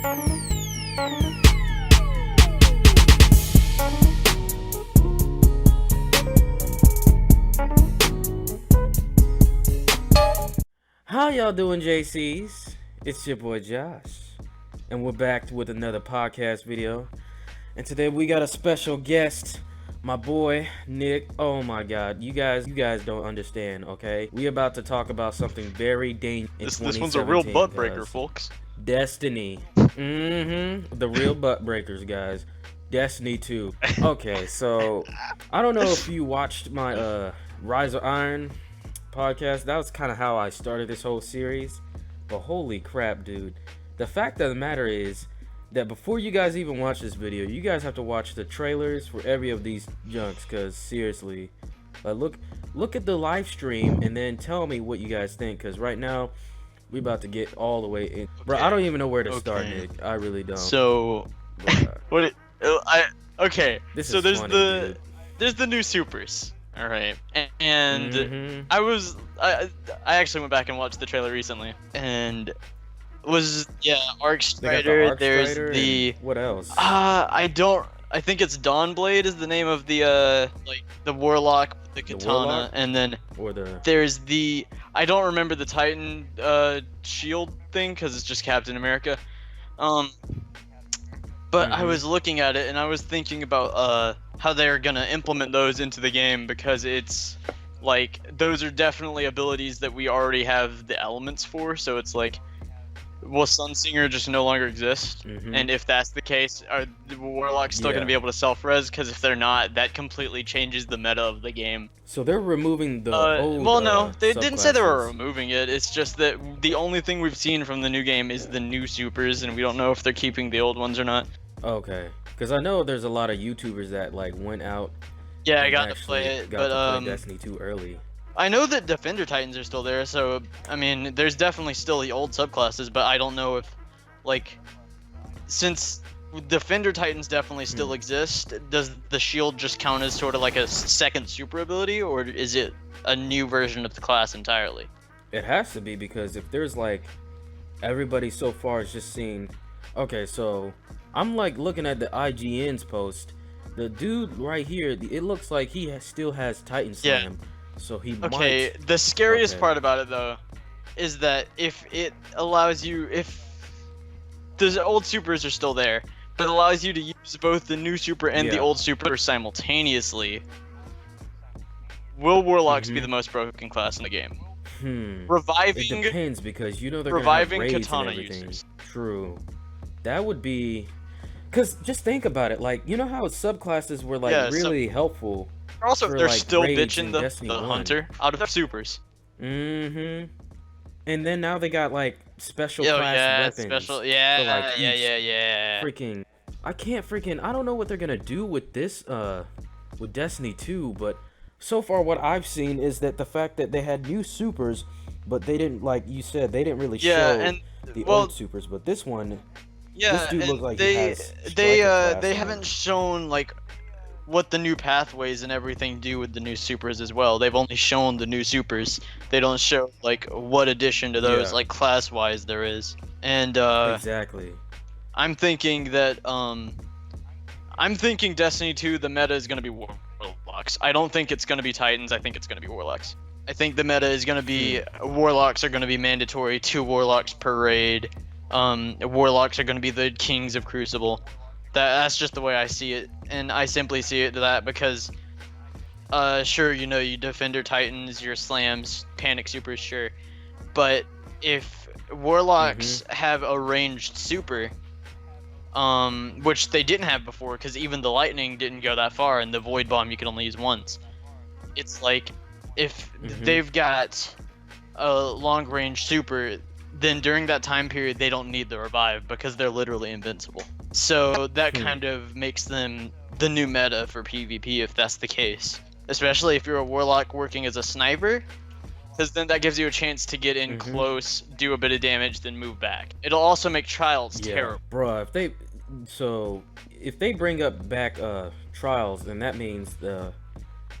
How y'all doing, JCs? It's your boy Josh, and we're back with another podcast video. And today we got a special guest, my boy Nick. Oh my God, you guys don't understand. Okay, we about to talk about something very dangerous. This one's a real butt breaker, folks. Destiny. The real butt breakers, guys. Destiny 2. Okay, so I don't know if you watched my Rise of Iron podcast. That was kind of how I started this whole series. But holy crap, dude. The fact of the matter is that before you guys even watch this video, you guys have to watch the trailers for every of these junks, because seriously, look at the live stream and then tell me what you guys think, because right now we about to get all the way in. Okay. Bro, I don't even know where to start, Nick. I really don't. So This so is there's funny, there's the new supers. All right, and I actually went back and watched the trailer recently, and Arc Strider. There's the what else? I think it's Dawnblade is the name of the the warlock, the katana, and then there's the I don't remember the Titan shield thing because it's just Captain America. But I was looking at it and I was thinking about how they're gonna implement those into the game, because it's like those are definitely abilities that we already have the elements for. So it's like, will Sunsinger just no longer exist? And if that's the case, are the warlocks still gonna be able to self-res? Because if they're not, that completely changes the meta of the game. So they're removing the old, well, no, they didn't say they were removing it. It's just that the only thing we've seen from the new game is the new supers, and we don't know if they're keeping the old ones or not. Okay, because I know there's a lot of YouTubers that like went out. Yeah, I got to play it, but play Destiny 2 early. I know that Defender Titans are still there, so I mean, there's definitely still the old subclasses, but I don't know if, like, since Defender Titans definitely still exist, does the shield just count as sort of like a second super ability, or is it a new version of the class entirely? It has to be, because if there's like everybody so far is just seeing. Okay, so I'm like looking at the IGN's post. The dude right here, it looks like he still has Titan Slam. So he might. The scariest part about it though is that if it allows you, if the old supers are still there, but it allows you to use both the new super and the old super simultaneously, will warlocks be the most broken class in the game? Reviving. It depends, because you know they're reviving gonna have raids katana and everything. users. True. That would be, because just think about it, like, you know how subclasses were like really helpful. Also, they're like still raids bitching in the Destiny 1. hunter out of their supers. And then now they got like special class weapons. Special, Freaking, I don't know what they're gonna do with this with Destiny 2, but so far what I've seen is that the fact that they had new supers, but they didn't, like you said, they didn't really show the old supers, but this one. This dude looks like they haven't shown like what the new pathways and everything do with the new supers as well. They've only shown the new supers. They don't show like what addition to those like class wise there is. And exactly. I'm thinking that Destiny 2 the meta is gonna be warlocks. I don't think it's gonna be Titans. I think it's gonna be warlocks. I think the meta is gonna be warlocks are gonna be mandatory, 2 warlocks per raid. Warlocks are going to be the kings of Crucible. That's just the way I see it, and I simply see it to that because, sure, you know, you Defender Titans, your Slams, Panic Supers, sure, but if Warlocks have a ranged super, which they didn't have before, because even the Lightning didn't go that far, and the Void Bomb you can only use once. It's like, if they've got a long-range super, then during that time period they don't need the revive because they're literally invincible. So that kind of makes them the new meta for PvP if that's the case. Especially if you're a warlock working as a sniper, because then that gives you a chance to get in close, do a bit of damage, then move back. It'll also make trials terrible. Bruh, if they bring back trials, then that means the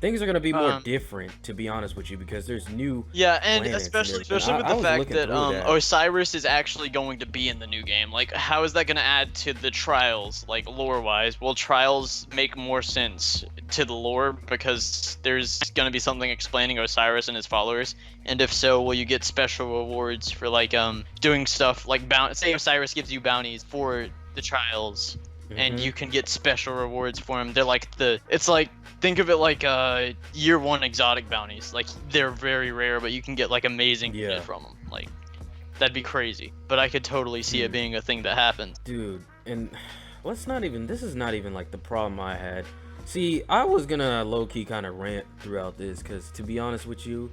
things are gonna be more Um, different, to be honest with you, because there's new Yeah, and planets and especially everything. especially with I the was fact looking that through that. Osiris is actually going to be in the new game. Like, how is that going to add to the trials, like lore-wise? Will trials make more sense to the lore because there's going to be something explaining Osiris and his followers? And if so, will you get special rewards for like doing stuff like say Osiris gives you bounties for the trials, and Hmm. you can get special rewards for them. They're like it's like, think of it like year one exotic bounties. Like, they're very rare, but you can get like amazing Yeah. shit from them. Like, that'd be crazy. But I could totally see it being a thing that happens. Dude, and this is not even like the problem I had. See, I was gonna low-key kind of rant throughout this because, to be honest with you,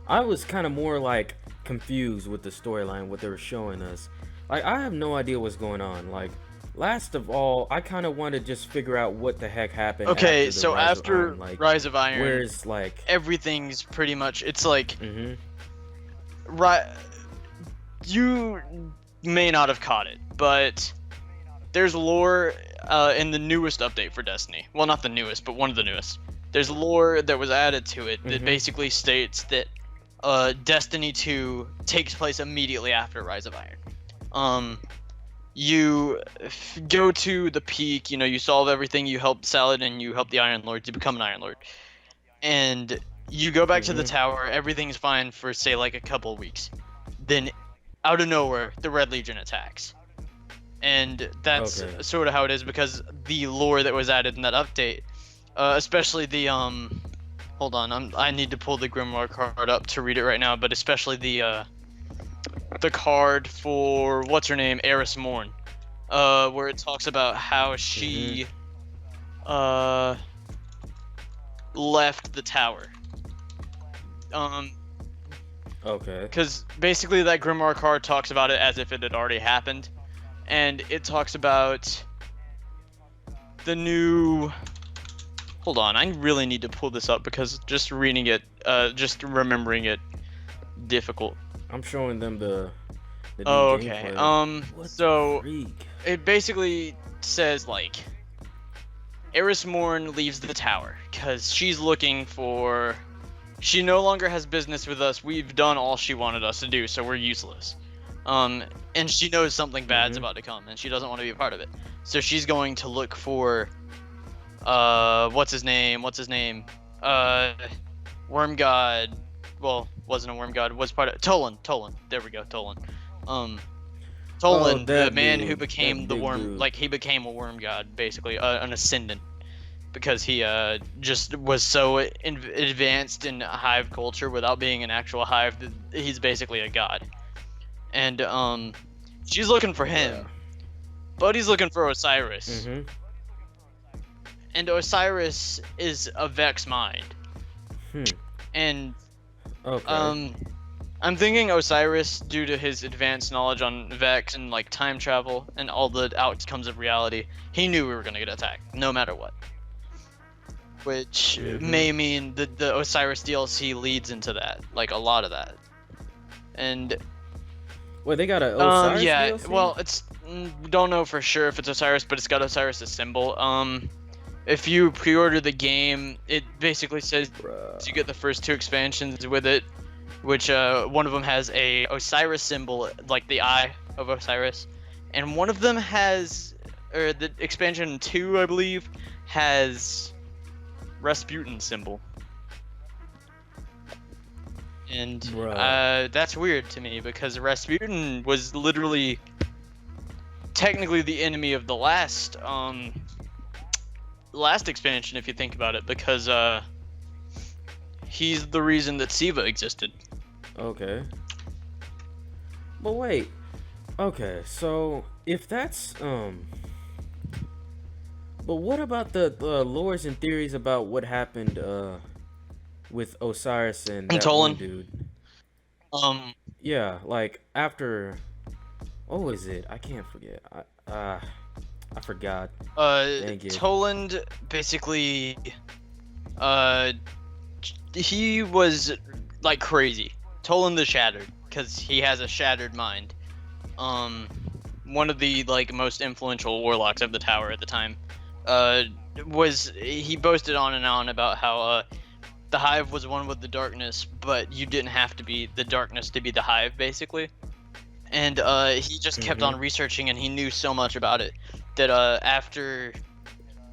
I was kind of more like confused with the storyline, what they were showing us. Like, I have no idea what's going on. Like, last of all, I kind of want to just figure out what the heck happened Okay, after the so Rise of after Iron. Like, Rise of Iron, where's like, everything's pretty much, it's like, mm-hmm. right, you may not have caught it, but there's lore in the newest update for Destiny. Well, not the newest, but one of the newest. There's lore that was added to it that basically states that Destiny 2 takes place immediately after Rise of Iron. You go to the peak, you solve everything, you help Salad, and you help the Iron Lord to become an Iron Lord. And you go back to the tower, everything's fine for, say, like a couple weeks. Then, out of nowhere, the Red Legion attacks. And that's sort of how it is, because the lore that was added in that update, especially the, hold on, I need to pull the Grimoire card up to read it right now, but especially the card for, what's her name, Eris Morn, where it talks about how she, left the tower. Because basically that Grimoire card talks about it as if it had already happened, and it talks about the new... Hold on, I really need to pull this up because just reading it, just remembering it, difficult. I'm showing them the new okay. gameplay. So it basically says like, Eris Morn leaves the tower because she's looking for... She no longer has business with us. We've done all she wanted us to do, so we're useless. And she knows something bad's about to come, and she doesn't want to be a part of it. So she's going to look for, what's his name? Worm God. Well, wasn't a Worm God. Was part of Tolan. There we go, Tolan. Tolan, the man who became the worm. Dude. Like, he became a Worm God, basically, an ascendant. Because he just was so advanced in hive culture without being an actual hive that he's basically a god. And she's looking for him, but he's looking for Osiris. And Osiris is a Vex mind. And I'm thinking Osiris, due to his advanced knowledge on Vex and like time travel and all the outcomes of reality, he knew we were gonna get attacked no matter what. Which may mean that the Osiris DLC leads into that, like a lot of that. And wait, they got a Osiris DLC? Well, it's don't know for sure if it's Osiris, but it's got Osiris' symbol. If you pre-order the game, it basically says you get the first 2 expansions with it, which one of them has a Osiris symbol, like the eye of Osiris, and one of them has, or the expansion 2, I believe, has Rasputin symbol. And that's weird to me because Rasputin was literally technically the enemy of the last expansion, if you think about it, because he's the reason that Siva existed. Okay. But wait. Okay, so if that's but what about the lores and theories about what happened with Osiris and that one dude? Yeah, like after, what was it? I can't forget. I forgot. Toland basically, he was like crazy. Toland the Shattered, because he has a shattered mind. One of the like most influential warlocks of the tower at the time. He boasted on and on about how the hive was one with the darkness, but you didn't have to be the darkness to be the hive, basically. And he just kept on researching, and he knew so much about it that after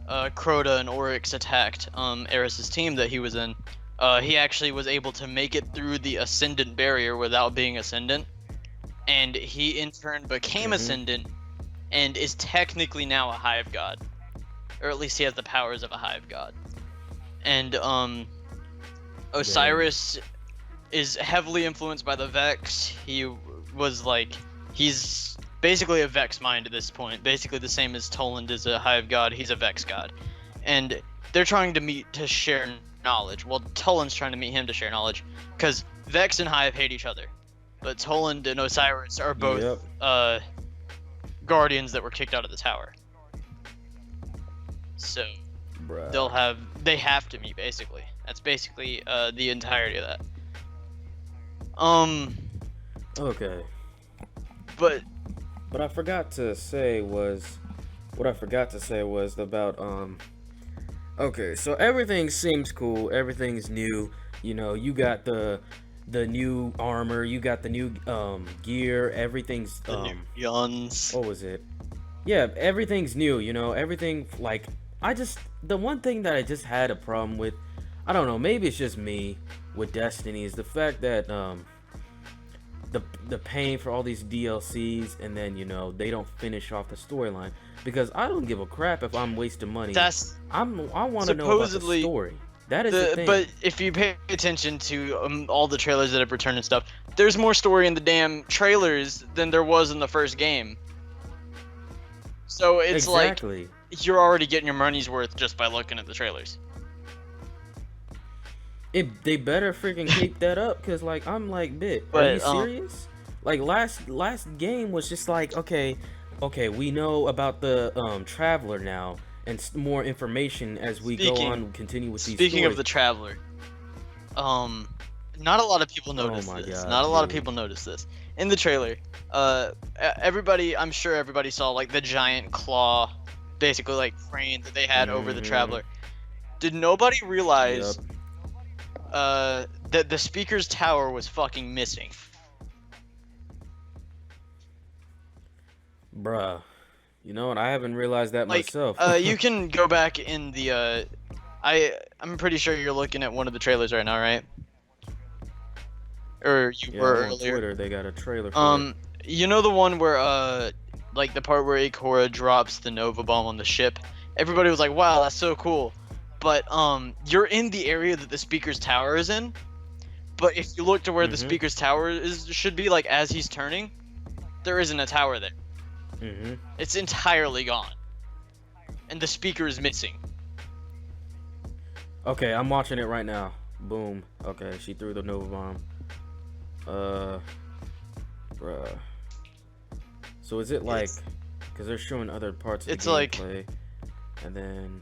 Crota and Oryx attacked Eris's team that he was in, he actually was able to make it through the Ascendant barrier without being Ascendant, and he in turn became Ascendant, and is technically now a hive god, or at least he has the powers of a hive god. And Osiris is heavily influenced by the Vex. He was like, he's basically a Vex mind at this point, basically the same as Toland is a hive god, he's a Vex god. And they're trying to meet to share knowledge. Well, Toland's trying to meet him to share knowledge, because Vex and hive hate each other. But Toland and Osiris are both guardians that were kicked out of the tower. So they have to meet, basically. That's basically the entirety of that. Okay. But what I forgot to say was about okay, so everything seems cool, everything's new, you know, you got the new armor, you got the new gear, everything's the new Yuns. what was it? Yeah, everything's new, you know, everything, like, the one thing that I just had a problem with, I don't know, maybe it's just me with Destiny, is the fact that the paying for all these DLCs, and then, you know, they don't finish off the storyline, because I don't give a crap if I'm wasting money. I want to know about the story. That is the thing. But if you pay attention to all the trailers that have returned and stuff, there's more story in the damn trailers than there was in the first game. So it's like you're already getting your money's worth just by looking at the trailers. They better freaking keep that up, cause like I'm like, are you serious? Like last game was just like, okay, we know about the Traveler now, and more information as we go on and continue with these. Speaking of the Traveler, not a lot of people noticed this. Not a lot of people noticed this in the trailer. I'm sure everybody saw like the giant claw, basically like crane that they had over the Traveler. Did nobody realize that the speaker's tower was fucking missing? Bruh, you know what? I haven't realized that myself. You can go back in the I'm pretty sure you're looking at one of the trailers right now, right? Or you were on earlier. Twitter, they got a trailer for it. You know the one where like the part where Ikora drops the Nova bomb on the ship? Everybody was like, "Wow, that's so cool." But you're in the area that the speaker's tower is in. But if you look to where the speaker's tower should be, like as he's turning, there isn't a tower there. It's entirely gone, and the speaker is missing. Okay, I'm watching it right now. Boom. Okay, she threw the Nova bomb. Bruh. So is it like, because they're showing other parts of the gameplay, and then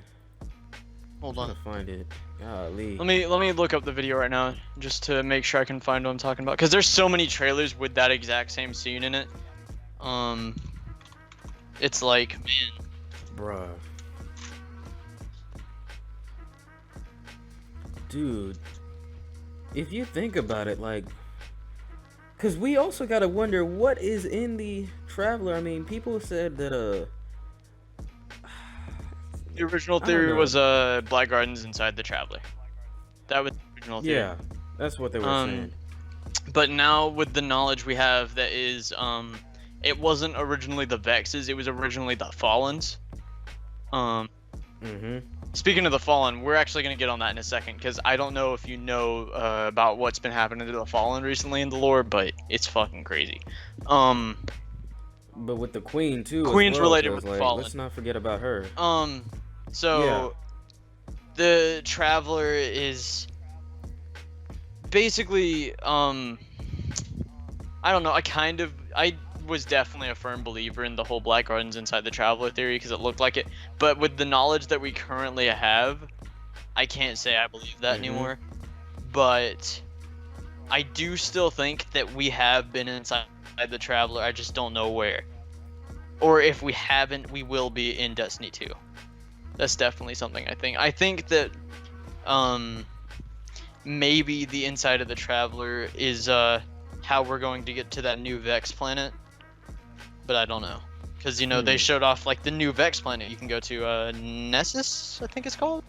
hold on to find it. Golly. Let me look up the video right now just to make sure I can find what I'm talking about, because there's so many trailers with that exact same scene in it. It's like, man, bruh, dude, if you think about it, like, because we also gotta wonder what is in the Traveler. I mean, people said that the original theory was Black Gardens inside the Traveler. That was the original theory. Yeah, that's what they were saying. But now with the knowledge we have, that is it wasn't originally the Vexes, it was originally the Fallens. Speaking of the Fallen, we're actually going to get on that in a second, because I don't know if you know about what's been happening to the Fallen recently in the lore, but it's fucking crazy. But with the Queen too. Queen's related with the Fallen. Let's not forget about her. So the Traveler is basically I don't know, I was definitely a firm believer in the whole Black Gardens inside the Traveler theory, because it looked like it, but with the knowledge that we currently have, I can't say I believe that anymore. But I do still think that we have been inside the Traveler, I just don't know where. Or if we haven't, we will be in Destiny 2. That's definitely something I think. I think that maybe the inside of the Traveler is how we're going to get to that new Vex planet, but I don't know. Because, you know, they showed off, like, the new Vex planet you can go to, Nessus, I think it's called?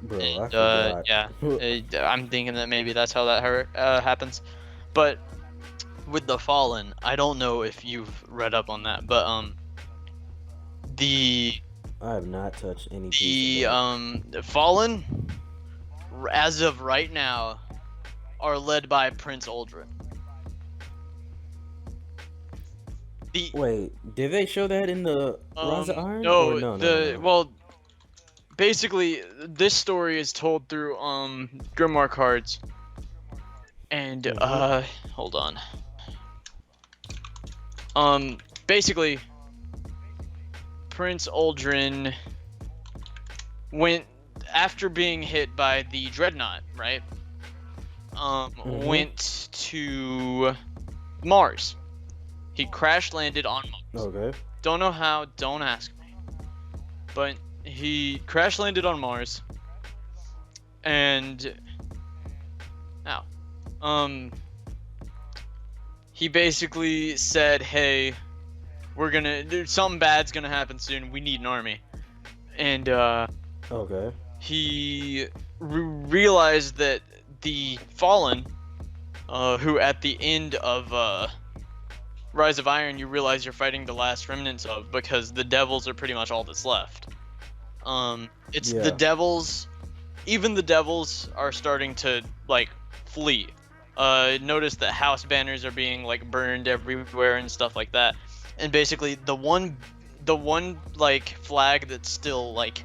Bro, I And, forgot. yeah, I'm thinking that maybe that's how that happens. But with the Fallen, I don't know if you've read up on that, but, the I have not touched any piece of the Fallen, as of right now, are led by Prince Uldren. Wait, did they show that in the Rise of Iron? No, Or no. well, basically, this story is told through Grimoire cards, and hold on. Basically, Prince Uldren went after being hit by the Dreadnought, right? Went to Mars. He crash landed on Mars. Okay. Don't know how, don't ask me. But he crash landed on Mars. And he basically said, "Hey, something bad's gonna happen soon. We need an army." And Okay. he realized that the Fallen, who at the end of Rise of Iron, you realize you're fighting the last remnants of, because the devils are pretty much all that's left. It's the devils. Even the devils are starting to, like, flee. Notice that house banners are being, like, burned everywhere and stuff like that. And basically, the one like flag that still, like,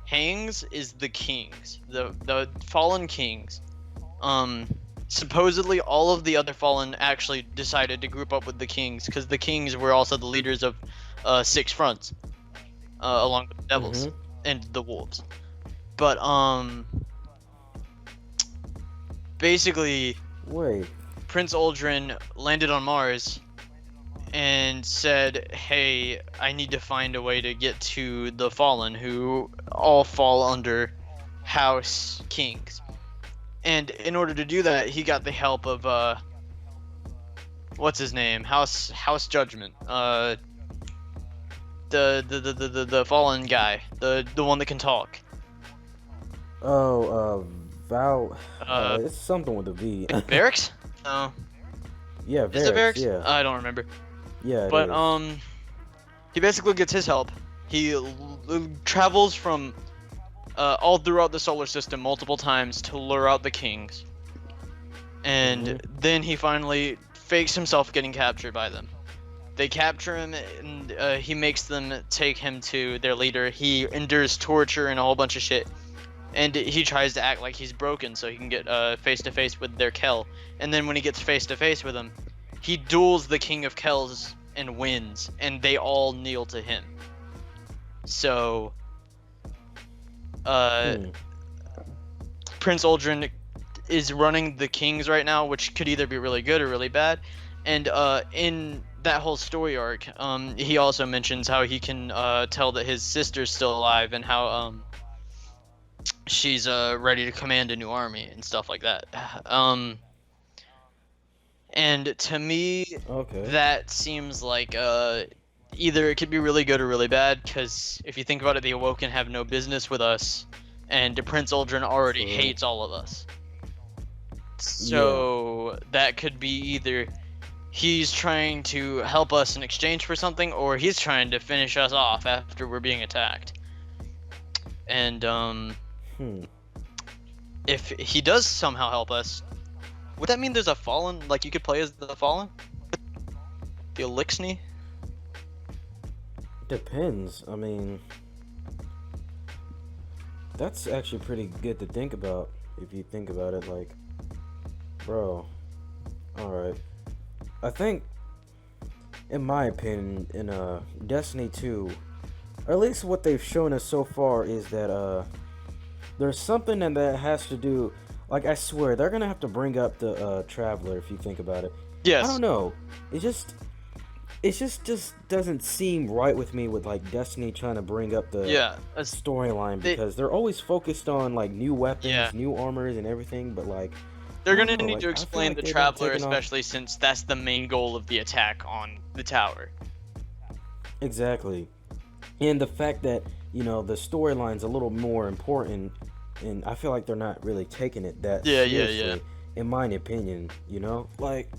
hangs is the kings, the fallen kings. Supposedly all of the other Fallen actually decided to group up with the kings, because the kings were also the leaders of 6 fronts, along with the devils and the wolves. But basically, Prince Uldren landed on Mars and said, "Hey, I need to find a way to get to the Fallen, who all fall under House Kings." And in order to do that, he got the help of what's his name? House Judgment. The Fallen guy, the one that can talk. Val. It's something with a V. Varix? No. Yeah, Varix. Is it Varix? Yeah. I don't remember. Yeah. But he basically gets his help. He travels from all throughout the solar system multiple times to lure out the kings, and then he finally fakes himself getting captured by them. They capture him, and he makes them take him to their leader. He endures torture and a whole bunch of shit, and he tries to act like he's broken so he can get face to face with their Kel. And then when he gets face to face with him, he duels the king of Kells and wins, and they all kneel to him. So Prince Uldren is running the kings right now, which could either be really good or really bad. And in that whole story arc, he also mentions how he can tell that his sister's still alive, and how she's ready to command a new army and stuff like that. And to me, that seems like either it could be really good or really bad, because if you think about it, the Awoken have no business with us, and Prince Uldren already hates all of us. So that could be either he's trying to help us in exchange for something, or he's trying to finish us off after we're being attacked. And if he does somehow help us, would that mean there's a Fallen, like you could play as the Fallen? The Elixni? Depends. I mean, that's actually pretty good to think about, if you think about it. Like, bro, alright. I think, in my opinion, in Destiny 2, or at least what they've shown us so far, is that there's something that has to do, like, I swear, they're gonna have to bring up the Traveler, if you think about it. Yes. I don't know. It just, it just doesn't seem right with me with like Destiny trying to bring up the Yeah, storyline they, because they're always focused on like new yeah. weapons, new armors, and everything. But like, I They're don't gonna know. need Like to I feel explain like the they've been Traveler, taking off. especially since that's the main goal of the attack on the tower. Exactly. And the fact that, the storyline's a little more important, and I feel like they're not really taking it that Yeah, yeah, yeah. seriously, in my opinion, Like,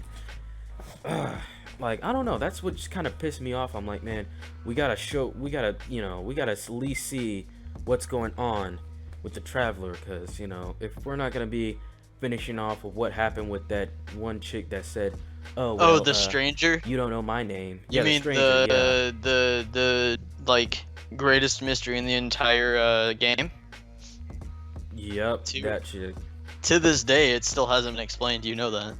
like, I don't know. That's what just kind of pissed me off. I'm like, man, we gotta at least see what's going on with the Traveler, because, if we're not gonna be finishing off of what happened with that one chick that said, oh, Oh, well, the stranger? you don't know my name. You Yeah, the mean stranger, yeah. the like greatest mystery in the entire game? Yep, To that chick. to this day, it still hasn't been explained. You know that?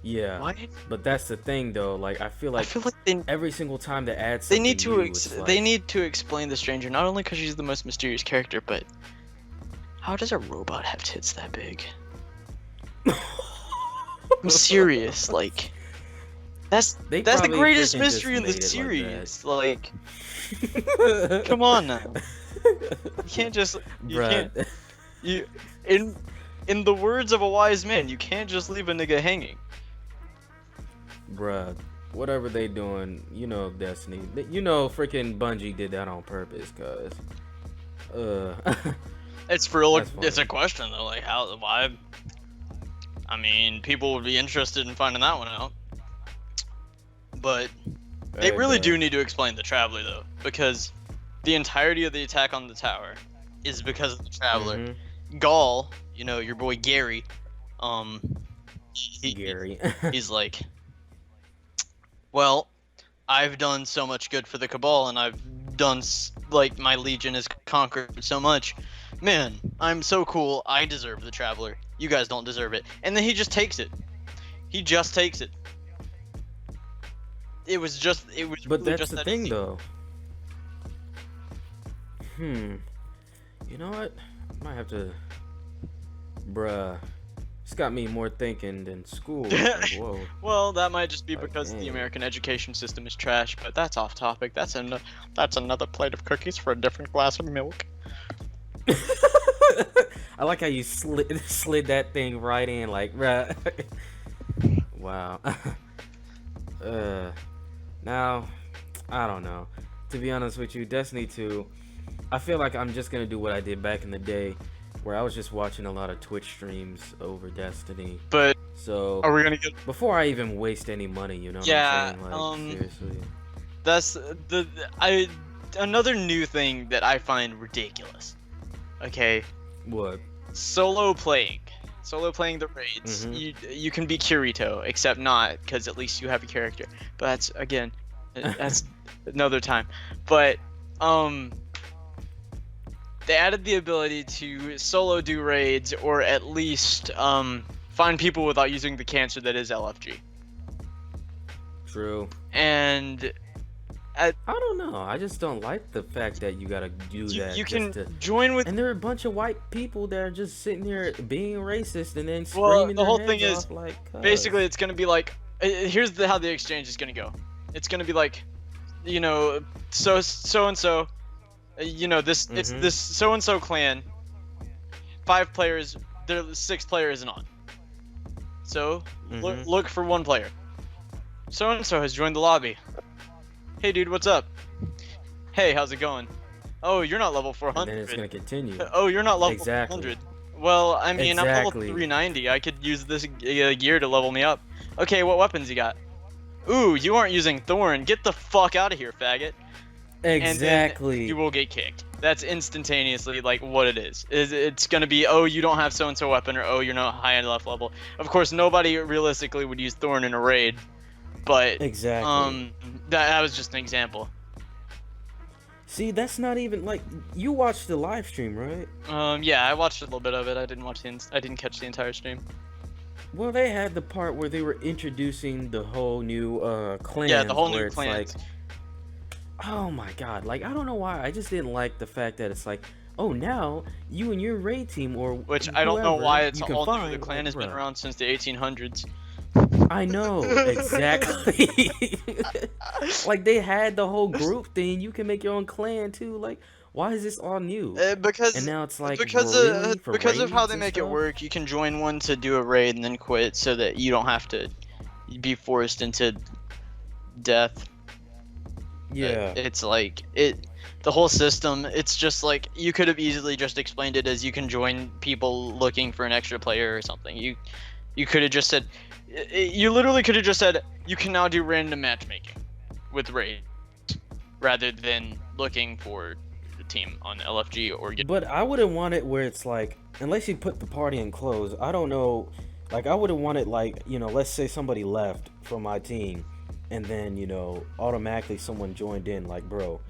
Yeah, Why? but that's the thing though. Like, I feel I like feel like they every single time they add they something need to new, it's they like, need to explain the stranger not only because she's the most mysterious character, but how does a robot have tits that big? I'm serious. Like that's they that's the probably greatest freaking just mystery in the made it like series. Like, that. come on now. You can't just you can't Bruh. you in the words of a wise man, you can't just leave a nigga hanging. Bruh. Whatever they doing, Destiny. Freaking Bungie did that on purpose, cause, It's for real. that's It's funny. a question though. Like how why? I mean, people would be interested in finding that one out. But they Hey, really bruh. do need to explain the Traveler though, because the entirety of the attack on the tower is because of the Traveler. Mhm. Gaul, your boy Gary, um, Gary. he's like, well, I've done so much good for the Cabal, and I've done like my Legion has conquered so much. Man, I'm so cool. I deserve the Traveler. You guys don't deserve it. And then he just takes it. He just takes it. It was But really that's just the that thing, easy. though. You know what? Might have to, bruh. It's got me more thinking than school. Like, whoa. Well, that might just be Like, because the dang. American education system is trash, but that's off topic. That's another plate of cookies for a different glass of milk. I like how you slid that thing right in, like, bruh. Wow. Now, I don't know. To be honest with you, Destiny 2, I feel like I'm just gonna do what I did back in the day, where I was just watching a lot of Twitch streams over Destiny. But So are we gonna get? before I even waste any money, you know what Yeah. I'm saying? Like, seriously. That's another new thing that I find ridiculous. Okay, What? solo playing. Solo playing the raids. Mhm. You can be Kirito, except not, because at least you have a character. But that's again, that's another time. But they added the ability to solo do raids, or at least find people without using the cancer that is LFG. True. And I don't know. I just don't like the fact that you gotta do that. you just can to... join with. And there are a bunch of white people that are just sitting there being racist and then Well, screaming the whole their thing heads is, off like, "Cuz." basically, it's gonna be like, here's how the exchange is gonna go. It's gonna be like, so and so, it's this so and so clan, 5 players, there's 6 players and on. So look for 1 player. So and so has joined the lobby. Hey dude, what's up? Hey, how's it going? Oh, you're not level And 400. then it's gonna continue. Oh, you're not level Exactly. 400. Well, I mean, I'm level Exactly. 390. I could use this gear to level me up. Okay, what weapons you got? Ooh, you aren't using Thorn. Get the fuck out of here, faggot. Exactly. And then you will get kicked. That's instantaneously like what it is. It's gonna be, oh, you don't have so and so weapon, or oh, you're not high enough level. Of course, nobody realistically would use Thorn in a raid, but Exactly. that was just an example. See, that's not even like you watched the live stream, right? Yeah, I watched a little bit of it. I didn't catch the entire stream. Well, they had the part where they were introducing the whole new clans. Yeah, the whole where new it's clans. like, oh my god, like I don't know why, I just didn't like the fact that it's like, oh, now you and your raid team or Which I don't know why it's you can all new. find, The clan like, has been bruh. around since the 1800s. I know exactly. Like they had the whole group thing. You can make your own clan too. Like, why is this all new? And Because now it's like really for because of how raids they and make it stuff. work, you can join one to do a raid and then quit, so that you don't have to be forced into death. Yeah. It's like the whole system. It's just like you could have easily just explained it as you can join people looking for an extra player or something. You could have just said, you literally could have just said you can now do random matchmaking with raid, rather than looking for a team on LFG or get. But I wouldn't want it where it's like, unless you put the party in close, I don't know. Like, I wouldn't want it like, let's say somebody left from my team, and then, automatically someone joined in. Like, bro,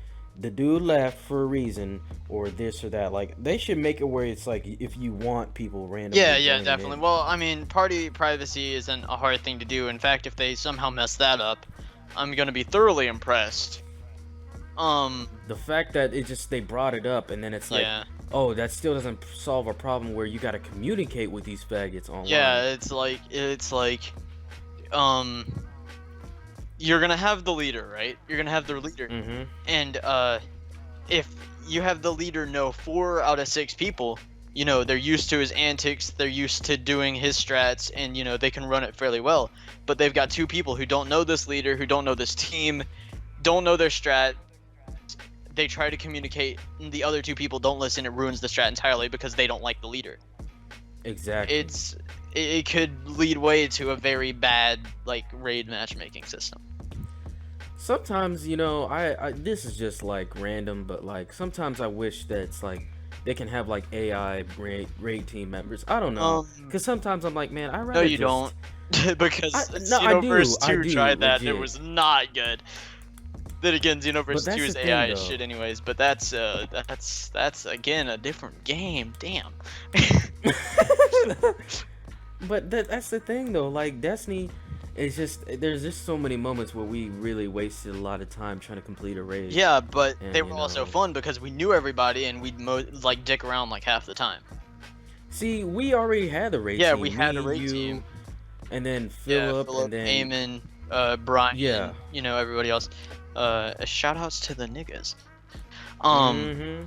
the dude left for a reason, or this or that. Like, they should make it where it's like, if you want people randomly Yeah, joining definitely. in. Well, I mean, party privacy isn't a hard thing to do. In fact, if they somehow mess that up, I'm gonna be thoroughly impressed. The fact that they brought it up, and then it's like, Yeah. oh, that still doesn't solve a problem where you got to communicate with these faggots online. Yeah, it's like, you're gonna have the leader, right? You're gonna have the leader, Mm-hmm. and if you have the leader know 4 out of 6 people, they're used to his antics, they're used to doing his strats, and they can run it fairly well. But they've got 2 people who don't know this leader, who don't know this team, don't know their strat. They try to communicate, and the other 2 people don't listen. It ruins the strat entirely because they don't like the leader. Exactly. It could lead way to a very bad raid matchmaking system. Sometimes, I this is just like random, but like sometimes I wish that it's like they can have like AI raid team members. I don't know, because sometimes I'm like, man, I rather No, you just... don't, because no, I do, Xenoverse 2 I do, tried that. And it legit. was not good. Then again, Xenoverse 2 that's is the thing, AI as though. shit, anyways. But that's again a different game. Damn. But that's the thing though. Like Destiny, there's just so many moments where we really wasted a lot of time trying to complete a raid. Yeah, but And, they were also fun because we knew everybody and we'd dick around like half the time. See, we already had a raid team. Yeah, we had a Me, raid you, team. and then Philip, and then Eamon, Brian, Yeah. Everybody else. Shout outs to the niggas. Mhm.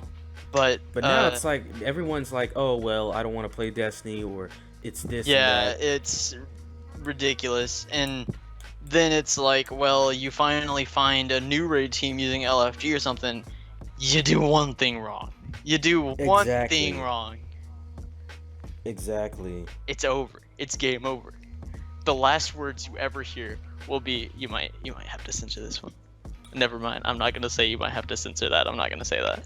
But now it's like everyone's like, oh well, I don't want to play Destiny, or it's this. yeah, and that. it's ridiculous. And then it's like, well, you finally find a new raid team using LFG or something. You do one thing wrong. You do one Exactly. thing wrong. Exactly. It's over. It's game over. The last words you ever hear will be, you might have to censor this one. Never mind. I'm not gonna say you might have to censor that. I'm not gonna say that.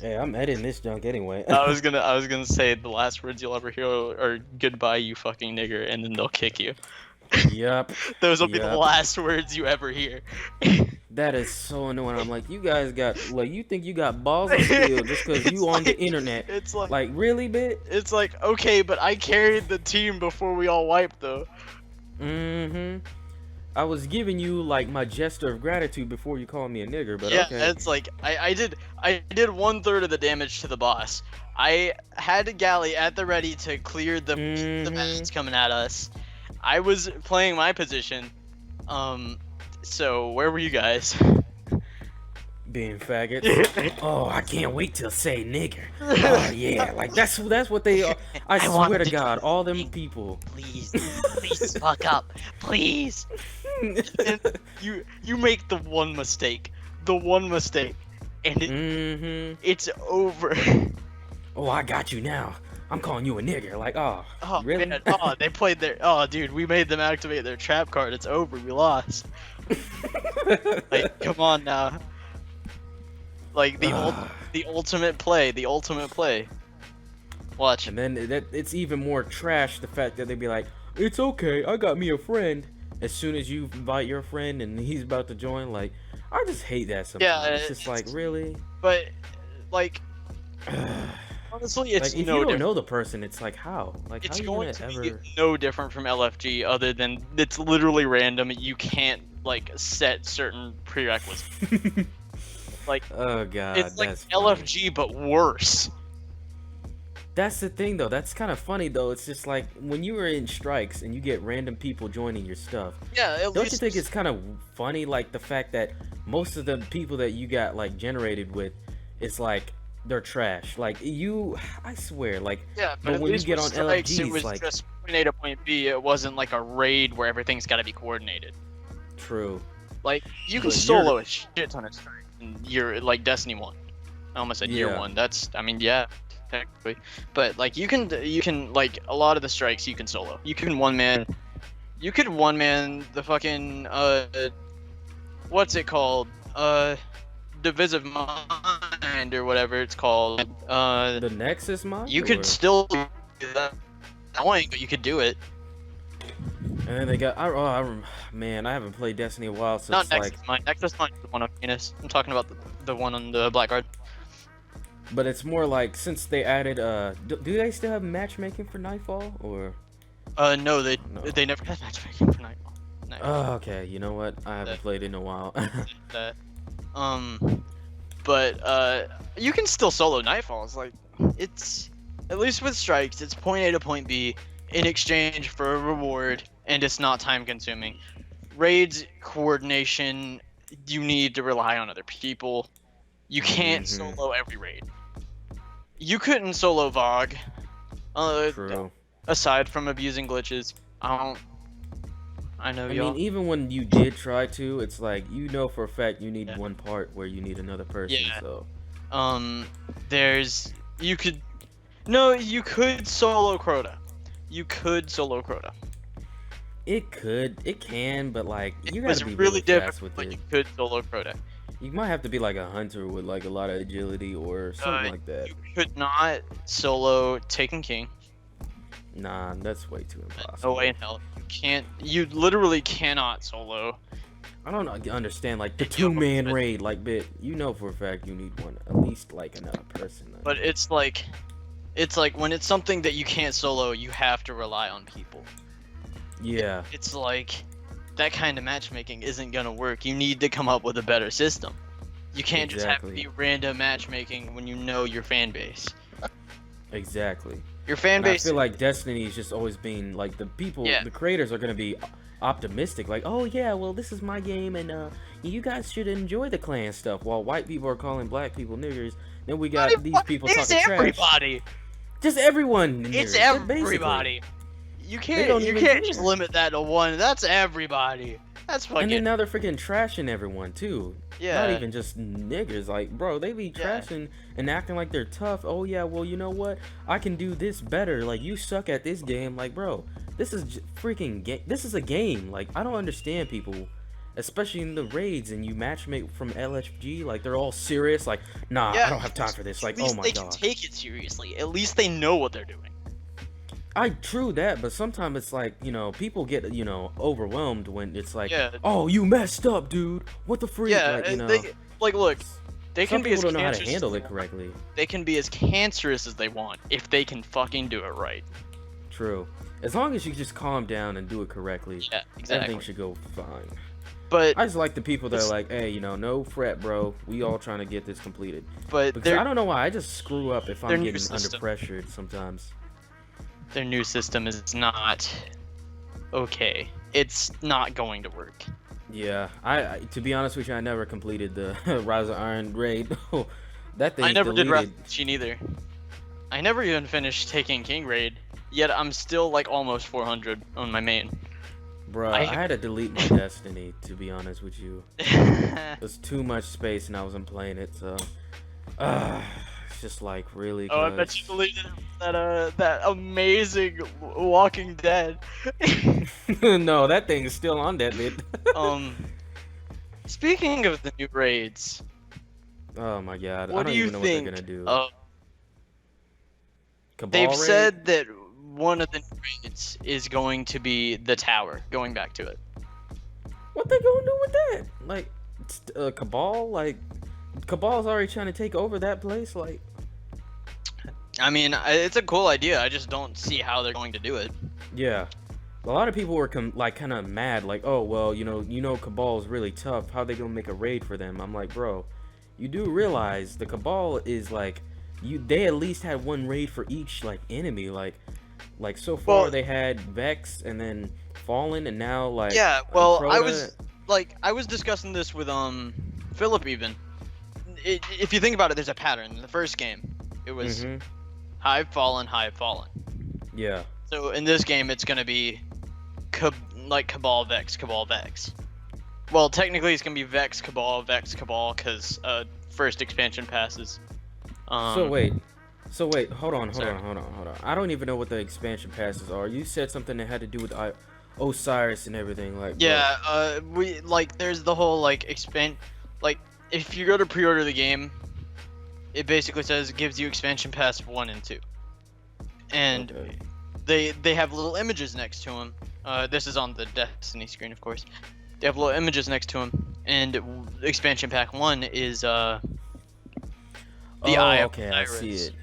Hey, I'm editing this junk anyway. I was gonna say the last words you'll ever hear are goodbye, you fucking nigger, and then they'll kick you. Yup. Those will be the Yep. last words you ever hear. That is so annoying. I'm like, you guys got you think you got balls of steel just because you on the internet? It's Like really, bit? It's like, okay, but I carried the team before we all wiped though. Mm-hmm. I was giving you like my gesture of gratitude before you called me a nigger, but Yeah, okay. it's like I did 1/3 of the damage to the boss. I had a galley at the ready to clear the bats coming at us. I was playing my position. So where were you guys? Being faggots. Oh, I can't wait till say nigger. Oh yeah, like that's what they are. I want swear them to to God, all them people. Please fuck up, please. And you make the one mistake, and it's over. Oh, I got you now. I'm calling you a nigger. Like, oh, Oh really? man, they played their. Oh dude, we made them activate their trap card. It's over. We lost. Like, come on now. Like the ultimate play. Watch. And then it's even more trash, the fact that they'd be like, it's okay, I got me a friend. As soon as you invite your friend and he's about to join, like, I just hate that sometimes. Yeah, it's just like, really? But like, honestly, it's like, if no you don't different. know the person, it's like, how? Like, It's how you going gonna to ever... be no different from LFG, other than it's literally random. You can't like set certain prerequisites. Like, oh god, it's like that's funny. LFG but worse. That's the thing though. That's kind of funny though. It's just like when you were in strikes and you get random people joining your stuff. Yeah, at Don't you least think it's kind of funny, like the fact that most of the people that you got like generated with, it's like they're trash. Like you, I swear, like. yeah, but But at when you least get with on strikes, it LFGs, was like just point A to point B. It wasn't like a raid where everything's got to be coordinated. true, Like you can but solo a shit ton of strikes in year like Destiny 1. I almost said year Yeah. 1. That's I mean yeah, technically. But like you can like a lot of the strikes you can solo. You could one man the fucking what's it called? Divisive Mind or whatever it's called. the Nexus mod. You could still do that. Annoying, but you could do it. And then they got, man, I haven't played Destiny in a while, so Not it's Nexus like, Mind. Nexus Mind is the one on Venus. I'm talking about the one on the Blackguard. but it's more like since they added, do they still have matchmaking for Nightfall or? No, No. they never had matchmaking for Nightfall. No. Oh, okay. You know what? I haven't played in a while. That. But you can still solo Nightfalls. Like it's at least with strikes, it's point A to point B in exchange for a reward, and it's not time consuming. Raids coordination, you need to rely on other people. You can't solo every raid. You couldn't solo VOG. True. Aside from abusing glitches, I know I y'all. mean, even when you did try to, it's like you know for a fact you need one part where you need another person. Yeah. So You could solo Crota. You could solo Crota. it can, but like you It gotta was be really fast difficult, with but it. you could solo Crota. You might have to be like a hunter with like a lot of agility or something like that. You could not solo Taken King. Nah, that's way too impossible. No way in hell. You literally cannot solo. I don't understand like the Yeah, two-man but- raid. Like, bit you know for a fact you need one at least like another person. But it's like when it's something that you can't solo, you have to rely on people. Yeah, It's like that kind of matchmaking isn't gonna work. You need to come up with a better system. You can't just have Exactly. it be random matchmaking when you know your fan base. exactly. Your fan And I base. feel like Destiny's just always been like the people, Yeah. the creators are gonna be optimistic. Like, oh yeah, well this is my game, and you guys should enjoy the clan stuff. While white people are calling black people niggers, then we got these people It's talking trash. everybody. Just everyone. It's niggers, basically. everybody. You don't can't even just care. limit that to one. That's everybody. That's And then fucking now they're freaking trashing everyone too. yeah. Not even just niggers. Like, bro, they be Yeah. trashing and acting like they're tough. Oh yeah, well you know what? I can do this better. Like you suck at this game. Like, bro, this is freaking game. This is a game. Like I don't understand people, especially in the raids and you matchmake from LFG. Like they're all serious. Like, nah, I don't have time for this. Like, At least oh my they god. can take it seriously. At least they know what they're doing. True that, but sometimes it's like, people get, overwhelmed when it's like, Yeah. oh, you messed up, dude. What the freak? Yeah, like, look, they some can be as people don't know how to cancerous handle as it they correctly. want. They can be as cancerous as they want if they can fucking do it right. True. As long as you just calm down and do it correctly, Yeah, exactly. everything should go fine. But I just like the people that are like, hey, no fret, bro. We all trying to get this completed. Because their I don't know why. I just screw up if their I'm new getting under system. pressured sometimes. their new system is not okay. It's not going to work. Yeah, I to be honest with you, I never completed the Rise of Iron raid. That thing's I never did deleted. Rasputin either. I never even finished taking King Raid, yet I'm still like almost 400 on my main. Bruh, I- I had to delete my Destiny, to be honest with you. There's too much space and I wasn't playing it, so... it's just like, really, Oh, I cuz- bet you deleted that amazing Walking Dead. No, that thing is still on that bit. Speaking of the new raids, Oh my god, I what don't do you even know think? what they're gonna do. Cabal They've raid? said that one of the new raids is going to be the tower. Going back to it. What they gonna do with that? Like, Cabal? Like, Cabal's already trying to take over that place? Like... I mean, it's a cool idea. I just don't see how they're going to do it. Yeah. A lot of people were kind of mad, like, oh, well, Cabal is really tough. How they gonna make a raid for them? I'm like, bro, you do realize the Cabal is like they at least had one raid for each like enemy. Like so far Well, they had Vex and then Fallen and now like yeah. Well, Crota. I was discussing this with Philip even. If you think about it, there's a pattern. In the first game, it was Mhm. Hive Fallen, Hive Fallen. Yeah. So in this game, it's gonna be Cabal Vex, Cabal Vex. Well, technically, it's gonna be Vex Cabal, because first expansion passes. So wait, hold on. Sorry. I don't even know what the expansion passes are. You said something that had to do with Osiris and everything, like. Bro. Yeah, there's the whole if you go to pre-order the game, it basically says it gives you expansion pass 1 and 2, and Okay. they have little images next to them. This is on the Destiny screen, of course. They have little images next to them, and expansion pack 1 is the Eye of okay, Osiris. I see it.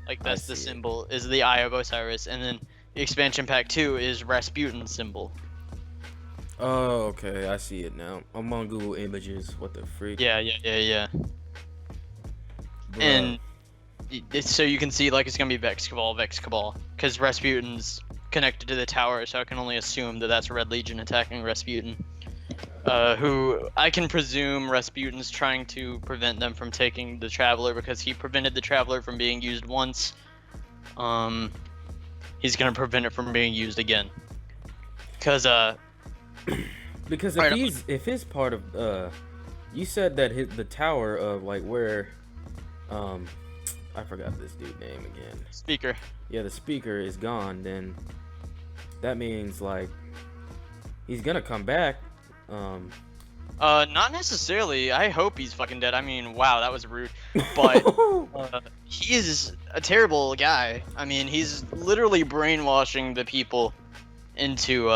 Like that's I the see it. symbol is the Eye of Osiris, and then the expansion pack 2 is Rasputin's symbol. Oh, okay, I see it now. I'm on Google Images. What the freak? Yeah. Bruh. And so you can see like it's gonna be Vex Cabal, because Rasputin's connected to the tower, so I can only assume that that's Red Legion attacking Rasputin. Who I can presume Rasputin's trying to prevent them from taking the Traveler because he prevented the Traveler from being used once. He's gonna prevent it from being used again. Because if he's part of you said that the tower of like where I forgot this dude's name again. Speaker. Yeah, the speaker is gone, then that means like he's gonna come back. Not necessarily. I hope he's fucking dead. I mean, wow, that was rude. But he is a terrible guy. I mean, he's literally brainwashing the people into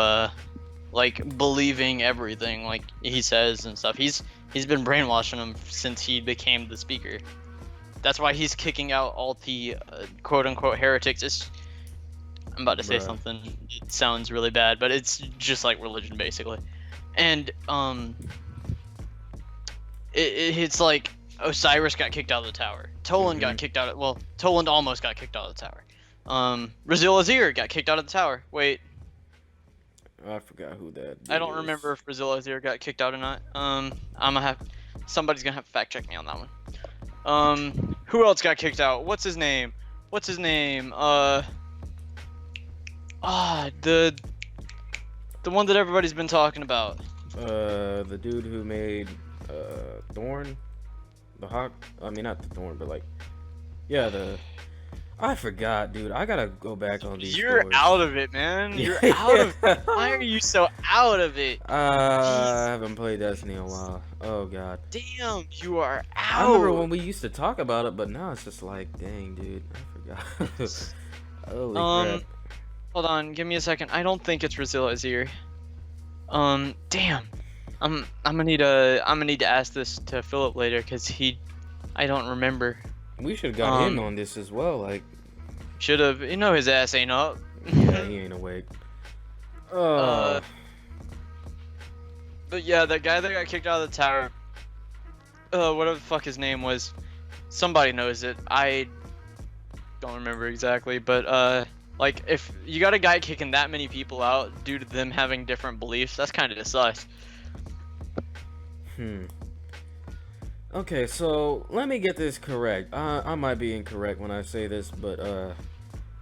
like believing everything like he says and stuff. He's been brainwashing them since he became the speaker. That's why he's kicking out all the quote unquote heretics. I'm about to say something. It sounds really bad, but it's just like religion basically. And it's like Osiris got kicked out of the tower. Toland got kicked out. Toland almost got kicked out of the tower. Razil Azir got kicked out of the tower. Wait, I forgot who that. I don't remember if Razil Azir got kicked out or not. Somebody's gonna have to fact check me on that one. Who else got kicked out? What's his name? The one that everybody's been talking about. The dude who made Thorn, the Hawk. I mean, not the Thorn, but like, yeah, I forgot, dude. I gotta go back on these. You're stories. out of it, man. You're out of it. Why are you so out of it? I haven't played Destiny in a while. Oh god. Damn, you are out. I remember when we used to talk about it, but now it's just like, dang, dude, I forgot. Holy crap. Hold on, give me a second. I don't think it's Razil Azir. Damn. I'm gonna need to ask this to Philip later, cause I don't remember. We should have got him on this as well. Like, should have. You know his ass ain't up. Yeah, he ain't awake. But yeah, that guy that got kicked out of the tower. Whatever the fuck his name was. Somebody knows it. I don't remember exactly, but like if you got a guy kicking that many people out due to them having different beliefs, that's kind of sus. Okay, so let me get this correct. I might be incorrect when I say this, but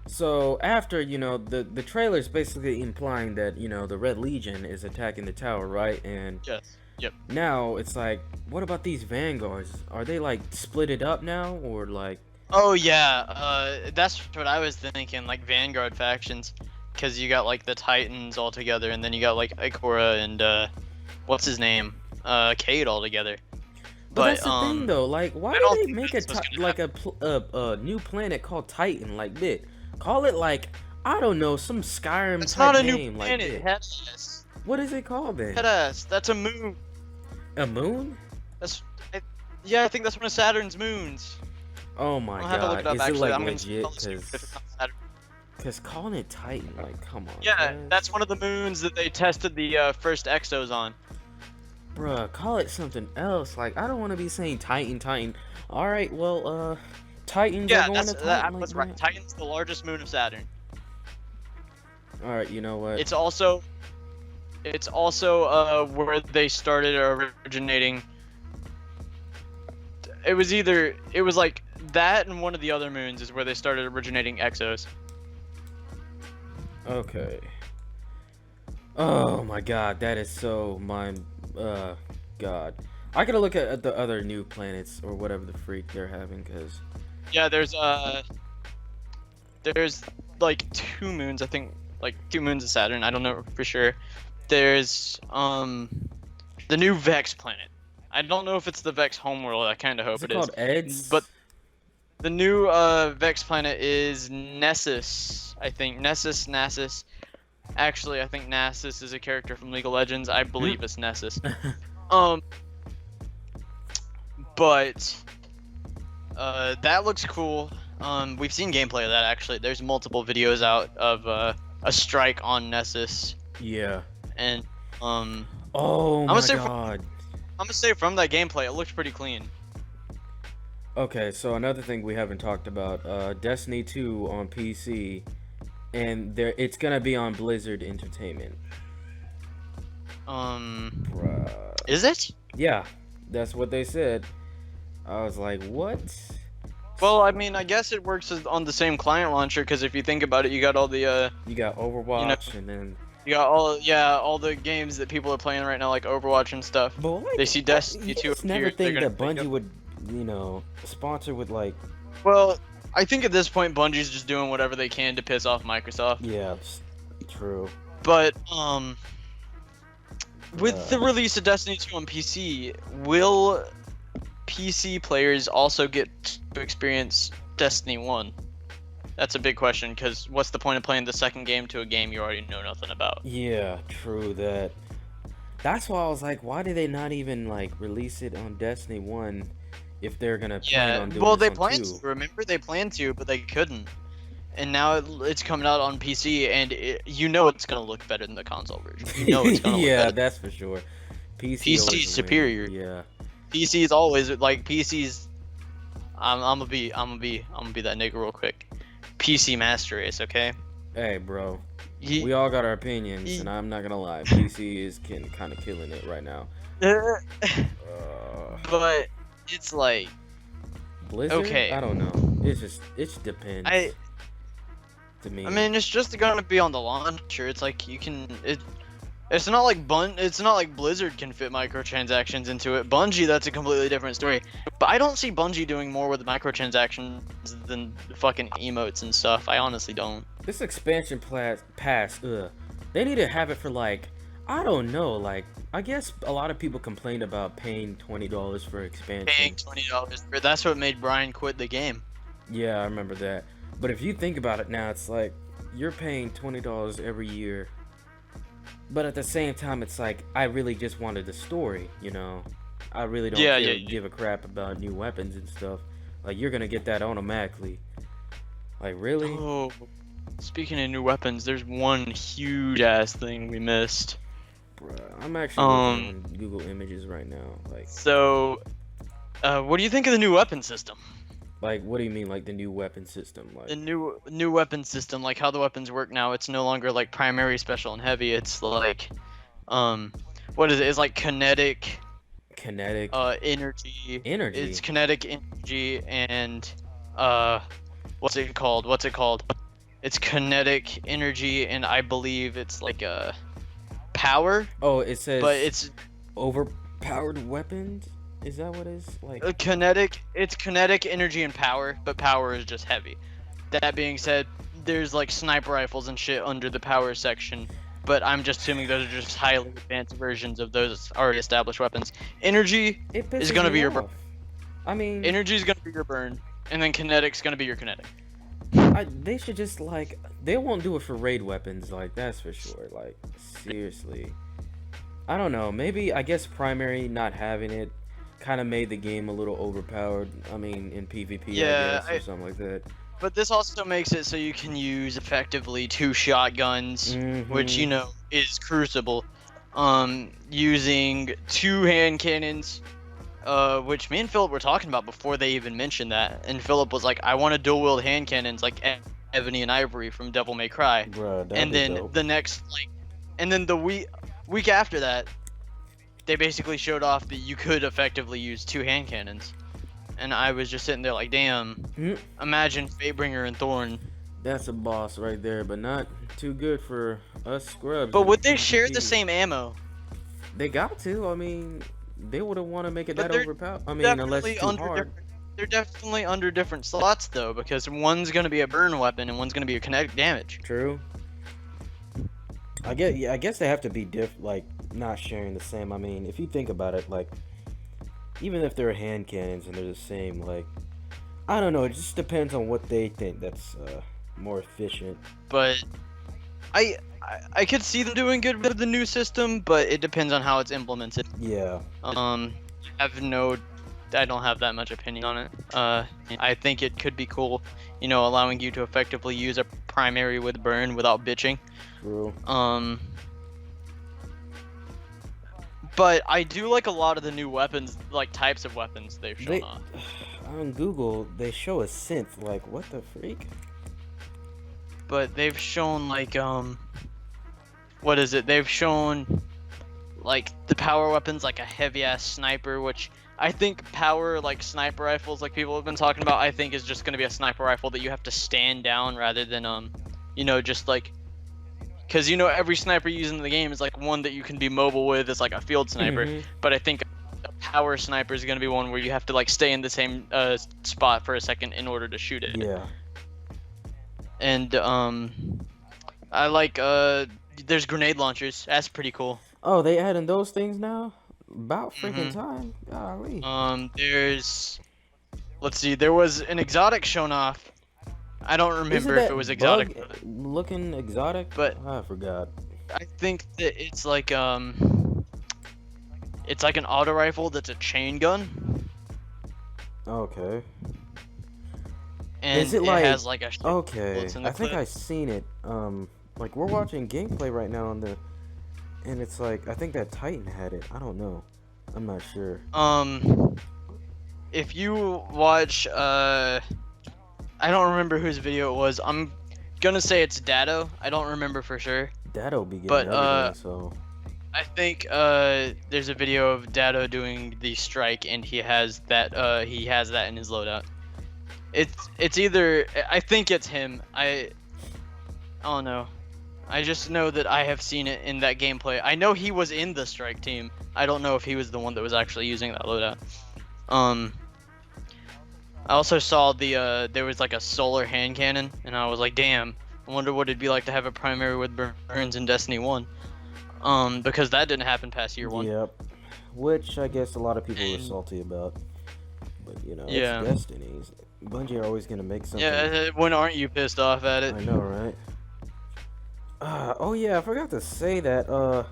so after the trailer's basically implying that the Red Legion is attacking the tower, right? And yes, yep. Now it's like, what about these vanguards? Are they like splitted up now, or like? Oh yeah, that's what I was thinking, like Vanguard factions, because you got like the Titans all together, and then you got like Ikora and what's his name, Cade all together. But that's the thing though, like why do they make a new planet called Titan like that? Call it like, I don't know, some Skyrim it's type not a name new like planet, that. What is it called then? That's a moon. A moon? Yeah, I think that's one of Saturn's moons. Oh my god, is it like legit? Because calling it Titan, like, come on. Yeah, man. that's one of the moons that they tested the first exos on. Bruh, call it something else. Like, I don't want to be saying Titan. Alright, well, Titans are Yeah, going to Titan like that's that? right. Titan's the largest moon of Saturn. All right, you know what? It's also where they started originating. It was like that and one of the other moons is where they started originating exos. Okay. Oh my god, that is so god. I gotta look at the other new planets or whatever the freak they're having, cause Yeah, there's like 2 moons, I think, like 2 moons of Saturn. I don't know for sure. There's the new Vex planet. I don't know if it's the Vex homeworld. I kind of hope is it it is. called Eds? But the new Vex planet is Nessus, I think. Nessus. Actually, I think Nessus is a character from League of Legends. I believe it's Nessus. But that looks cool. We've seen gameplay of that actually. There's multiple videos out of a strike on Nessus. Yeah. And Oh my god. I'm gonna say from that gameplay, it looks pretty clean. Okay, so another thing we haven't talked about, Destiny 2 on PC, and it's gonna be on Blizzard Entertainment. Bruh. Is it? Yeah, that's what they said. I was like, what? Well, I mean, I guess it works on the same client launcher, because if you think about it, you got all the you got Overwatch, and then you got all the games that people are playing right now, like Overwatch and stuff. but like, They see Destiny 2 It's never appear, think they're that gonna Bungie would, sponsor with like. Well, I think at this point, Bungie's just doing whatever they can to piss off Microsoft. Yeah, it's true. But with the release of Destiny 2 on PC, will PC players also get to experience Destiny 1? That's a big question, because what's the point of playing the second game to a game you already know nothing about? Yeah, true that. That's why I was like, why did they not even like release it on Destiny 1 if they're gonna plan on doing well, this they on planned 2? to. Remember, they planned to, but they couldn't. And now it's coming out on PC, and you know it's gonna look better than the console version. You know it's gonna look Yeah, better. that's for sure. PC is always superior. win. Yeah. PC is always like PC's. I'm gonna be that nigga real quick. PC master race, okay? Hey, bro. Ye- We all got our opinions, and I'm not gonna lie. PC is kind of killing it right now. but it's like Blizzard? Okay. I don't know. It depends. To me. I mean, it's just gonna be on the launcher. It's like you can It's not like Blizzard can fit microtransactions into it. Bungie, that's a completely different story. But I don't see Bungie doing more with microtransactions than fucking emotes and stuff. I honestly don't. This expansion pass, they need to have it for like, I don't know, like, I guess a lot of people complained about paying $20 for expansion. Paying $20 for that's what made Brian quit the game. Yeah, I remember that. But if you think about it now, it's like you're paying $20 every year. But at the same time, it's like I really just wanted the story, you know. I really don't give a crap about new weapons and stuff. Like you're gonna get that automatically. Like really? Oh, speaking of new weapons, there's one huge ass thing we missed. Bruh, I'm actually looking on Google Images right now. Like, so, what do you think of the new weapon system? like, what do you mean, like the new weapon system? Like The new weapon system, like how the weapons work now, it's no longer like primary, special, and heavy. It's like, what is it? It's like kinetic. Energy. Energy. It's kinetic energy and what's it called? It's kinetic energy, and I believe it's like a power. Oh, it says. But it's overpowered weapons. Is that what it's like? It's kinetic energy and power, but power is just heavy. That being said, there's like sniper rifles and shit under the power section, but I'm just assuming those are just highly advanced versions of those already established weapons. Energy is gonna be your burn. I mean, energy is gonna be your burn, and then kinetic's gonna be your kinetic. They should just like, they won't do it for raid weapons, like that's for sure. Like seriously, I don't know. Maybe I guess primary not having it kind of made the game a little overpowered. I mean, in PvP, Yeah, I guess, or something like that. But this also makes it so you can use effectively 2 shotguns, which you know is Crucible. Using 2 hand cannons, which me and Philip were talking about before they even mentioned that, and Philip was like, "I want to dual wield hand cannons like Ebony and Ivory from Devil May Cry." Bruh, that'd And be then dope. the next and then the week after that, they basically showed off that you could effectively use 2 hand cannons, and I was just sitting there like, "Damn, Mm, imagine Fatebringer and Thorn." That's a boss right there, but not too good for us scrubs. But and would they share the PvP. same ammo? They got to. I mean, they would have want to make it But that they're overpowered. I mean, unless definitely it's too under hard. different. They're definitely under different slots though, because one's gonna be a burn weapon and one's gonna be a kinetic damage. True. I get. Yeah, I guess they have to be like not sharing the same. I mean, if you think about it, like even if they're hand cannons and they're the same, like I don't know. It just depends on what they think that's more efficient. But I could see them doing good with the new system, but it depends on how it's implemented. Yeah. I don't have that much opinion on it. I think it could be cool, allowing you to effectively use a primary with burn without bitching. True. But I do like a lot of the new weapons, like types of weapons they've shown off. On Google, they show a synth. Like, what the freak? But they've shown like what is it? They've shown like the power weapons, like a heavy ass sniper, which I think power like sniper rifles, like people have been talking about, I think is just gonna be a sniper rifle that you have to stand down rather than just like, because every sniper used in the game is like one that you can be mobile with. It's like a field sniper, but I think a power sniper is gonna be one where you have to like stay in the same spot for a second in order to shoot it. Yeah. And I like there's grenade launchers. That's pretty cool. Oh, they adding those things now? About freaking time. Golly. Let's see, there was an exotic shown off. I don't remember if it was exotic, looking exotic, but I forgot. I think that it's like an auto rifle that's a chain gun. Okay. And is it like has like a okay? in the I think clip. I've seen it. Like we're watching gameplay right now and it's like I think that Titan had it. I don't know. I'm not sure. If you watch I don't remember whose video it was. I'm gonna say it's Dado. I don't remember for sure. Dado be getting But, everything, so I think there's a video of Dado doing the strike, and he has that in his loadout. It's either, I think it's him. I don't know. I just know that I have seen it in that gameplay. I know he was in the strike team. I don't know if he was the one that was actually using that loadout. I also saw there was like a solar hand cannon, and I was like, damn, I wonder what it'd be like to have a primary with burns in Destiny 1. Because that didn't happen past year 1. Yep. Which I guess a lot of people are salty about. But Yeah. it's Destiny. Bungie are always gonna make something. Yeah, when aren't you pissed off at it? I know, right? Oh yeah, I forgot to say that. Are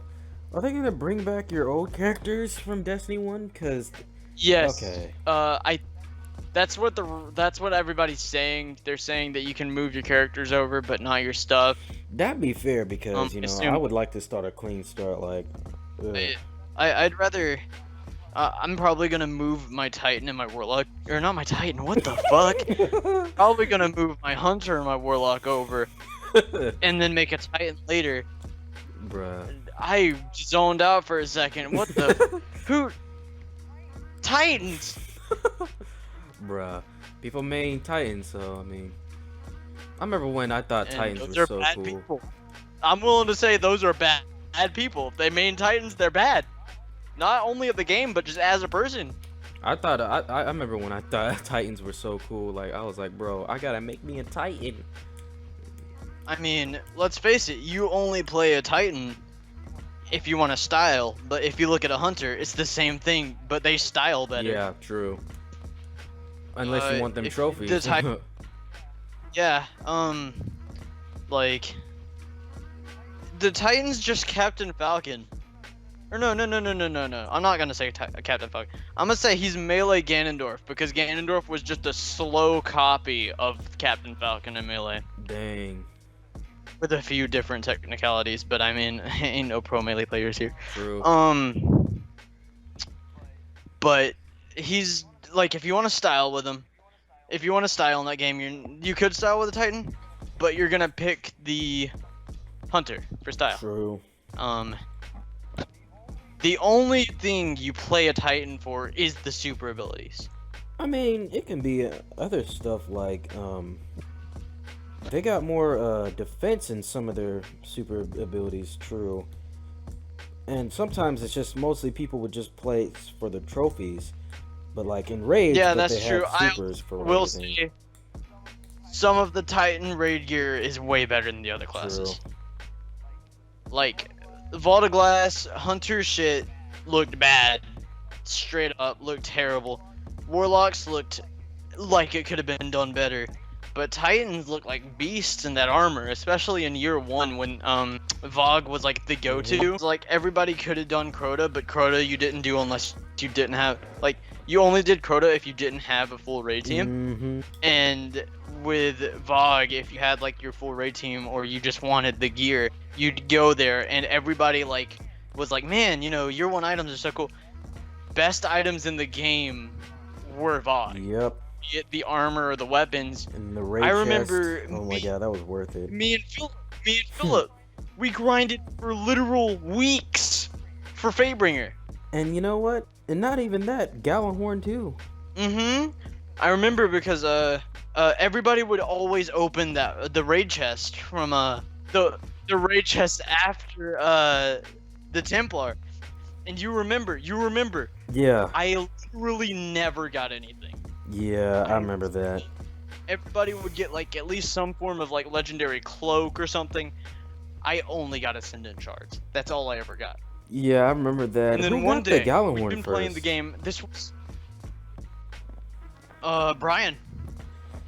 they gonna bring back your old characters from Destiny 1? Cause Yes. okay. That's what everybody's saying. They're saying that you can move your characters over, but not your stuff. That'd be fair because I would like to start a clean start. Like, I'd rather. I'm probably gonna move my Titan and my Warlock, or not my Titan. What the fuck? Probably gonna move my Hunter and my Warlock over, and then make a Titan later. Bruh. I zoned out for a second. What the? Who? Titans. Bruh. People main Titans, so I mean, I remember when I thought And Titans those were are so bad cool. people. I'm willing to say those are bad people. If they main Titans, they're bad. Not only of the game, but just as a person. I remember when I thought Titans were so cool. Like I was like, bro, I gotta make me a Titan. I mean, let's face it. You only play a Titan if you want to style. But if you look at a Hunter, it's the same thing, but they style better. Yeah, true. Unless you want them if trophies. the Titan- Yeah. Like the Titan's just Captain Falcon. Or no. I'm not gonna say Captain Falcon. I'm gonna say he's melee Ganondorf, because Ganondorf was just a slow copy of Captain Falcon in melee, Dang. with a few different technicalities. But I mean, ain't no pro melee players here. True. But he's like, if you want to style with him, if you want to style in that game, you could style with a Titan, but you're gonna pick the Hunter for style. True. The only thing you play a Titan for is the super abilities. I mean, it can be other stuff like they got more defense in some of their super abilities. True. And sometimes it's just mostly people would just play for the trophies, but like in raids, Yeah, but that's they true. have supers for Will everything. say some of the Titan raid gear is way better than the other classes. True. Like, Vault of Glass, Hunter shit looked bad. Straight up, looked terrible. Warlocks looked like it could have been done better. But Titans look like beasts in that armor, especially in year 1 when Vogue was like the go-to. Like, everybody could have done Crota, but Crota you didn't do unless you didn't have, like, you only did Crota if you didn't have a full raid team. And with Vogue, if you had like your full raid team or you just wanted the gear, you'd go there and everybody like was like, man, you know, year 1 items are so cool. Best items in the game were Vogue. Yep. Be it the armor or the weapons. And the raid I remember chest. Oh my god, that was worth it. Me and Philip, we grinded for literal weeks for Fatebringer. And you know what? And not even that, Gallahorn too. I remember because everybody would always open the raid chest from the raid chest after the Templar. And you remember. Yeah. I literally never got anything. Yeah, I remember that. Everybody would get like at least some form of like legendary cloak or something. I only got Ascendant shards. That's all I ever got. Yeah, I remember that. And then Who one got day, the Gallahorn we've been first? playing the game. This was Brian.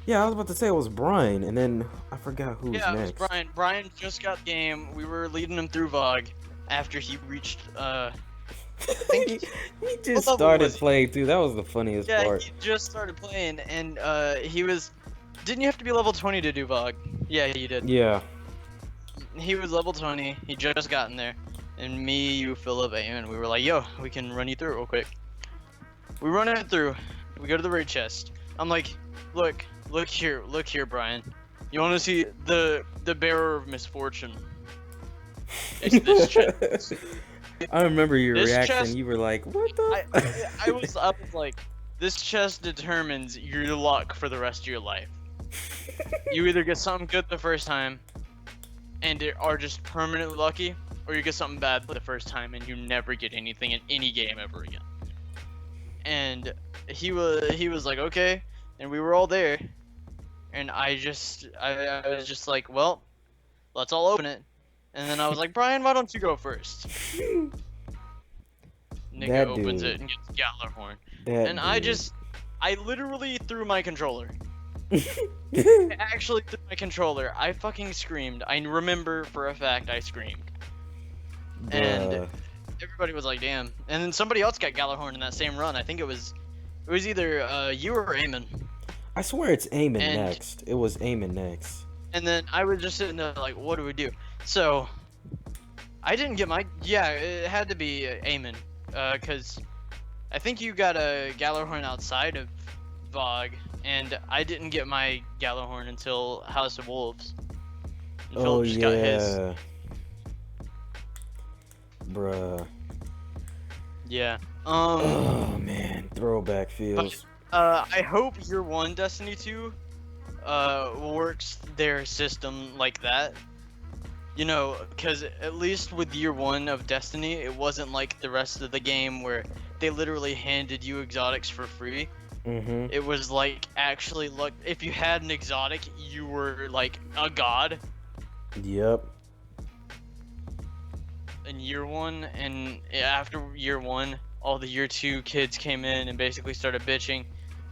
Yeah, I was about to say it was Brian, and then I forgot who was Yeah, it was next. Brian. Brian just got the game. We were leading him through Vogue after he reached he just level started was he? playing too. That was the funniest yeah, part. he just started playing and he was didn't you have to be level 20 to do Vogue? Yeah, you did. Yeah. He was level 20. He just gotten there. And me, you, Philip, and we were like, yo, we can run you through it real quick. We run it through. We go to the raid chest. I'm like, look here, Brian. You want to see the bearer of misfortune? It's this chest. I remember your This reaction. chest- You were like, "What the?" I was like, this chest determines your luck for the rest of your life. You either get something good the first time, and are just permanently lucky, or you get something bad the first time and you never get anything in any game ever again. And he was like, okay, and we were all there, and I was just like, well, let's all open it. And then I was like, Brian, why don't you go first? Nigga That opens dude. it and gets Gallahorn. That And dude. I literally threw my controller. I actually threw my controller. I fucking screamed. I remember for a fact I screamed. And Bruh. everybody was like, damn. And then somebody else got Gallahorn in that same run. I think it was either you or Eamon. I swear it's Eamon and- next. It was Eamon next. And then I was just sitting there like, what do we do? So, I didn't get my... Yeah, it had to be Eamon. Because I think you got a Gallahorn outside of Vogue. And I didn't get my Gallahorn until House of Wolves. And Oh Philip just got his. yeah. Bruh. Yeah. Oh man, throwback feels. I hope year 1 Destiny 2 works their system like that. You know, because at least with year 1 of Destiny, it wasn't like the rest of the game where they literally handed you exotics for free. Mm-hmm. It was like actually look, if you had an exotic, you were like a god Yep. in year 1, and after year 1, all the year 2 kids came in and basically started bitching,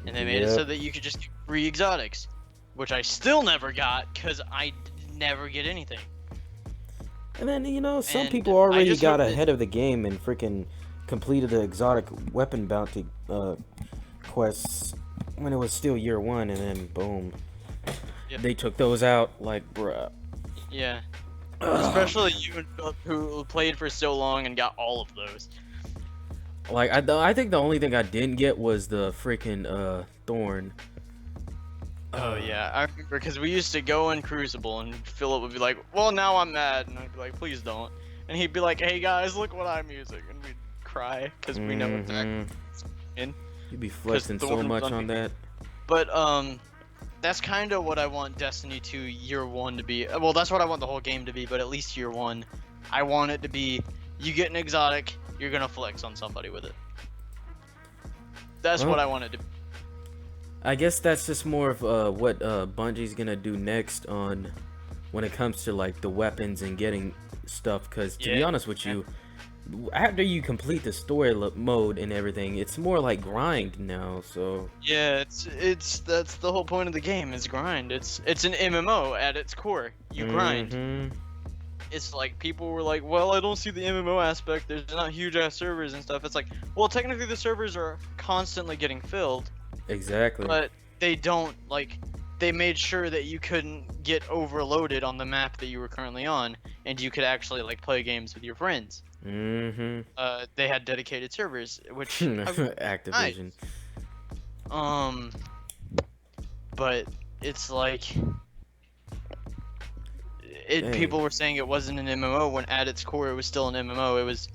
and they made it so that you could just get free exotics, which I still never got because I never get anything. And then, you know, some And people I already just got hope that- ahead of the game and freaking completed the exotic weapon bounty quests when it was still year 1, and then boom. Yep. They took those out, like, bruh. Yeah. Ugh. Especially you and Philip, who played for so long and got all of those. Like I think the only thing I didn't get was the freaking thorn. Oh yeah, I remember because we used to go in Crucible and Philip would be like, "Well, now I'm mad," and I'd be like, "Please don't," and he'd be like, "Hey guys, look what I'm using," and we'd cry because we know it's actually in. You'd be 'Cause flexing so Thorn was much on that. But that's kind of what I want Destiny 2 Year 1 to be. Well, that's what I want the whole game to be, but at least Year 1, I want it to be, you get an exotic, you're gonna flex on somebody with it. That's Well, what I want it to be. I guess that's just more of what Bungie's gonna do next on when it comes to like the weapons and getting stuff. Because to be honest with you, after you complete the story mode and everything, it's more like grind now. So Yeah, that's the whole point of the game is grind. It's an MMO at its core. You grind. It's like people were like, well, I don't see the MMO aspect. There's not huge ass servers and stuff. It's like, well, technically the servers are constantly getting filled. Exactly. But they don't like. They made sure that you couldn't get overloaded on the map that you were currently on, and you could actually like play games with your friends. They had dedicated servers, which Activision. Nice. But it's like people were saying it wasn't an MMO when at its core it was still an MMO. It was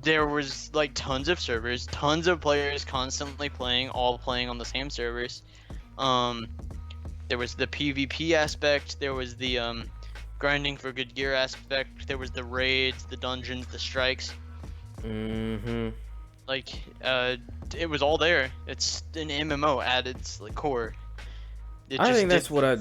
there was like tons of servers, tons of players constantly playing, all playing on the same servers. There was the PvP aspect, there was the grinding for good gear aspect, there was the raids, the dungeons, the strikes. Like it was all there. It's an MMO at its like core. I think that's what I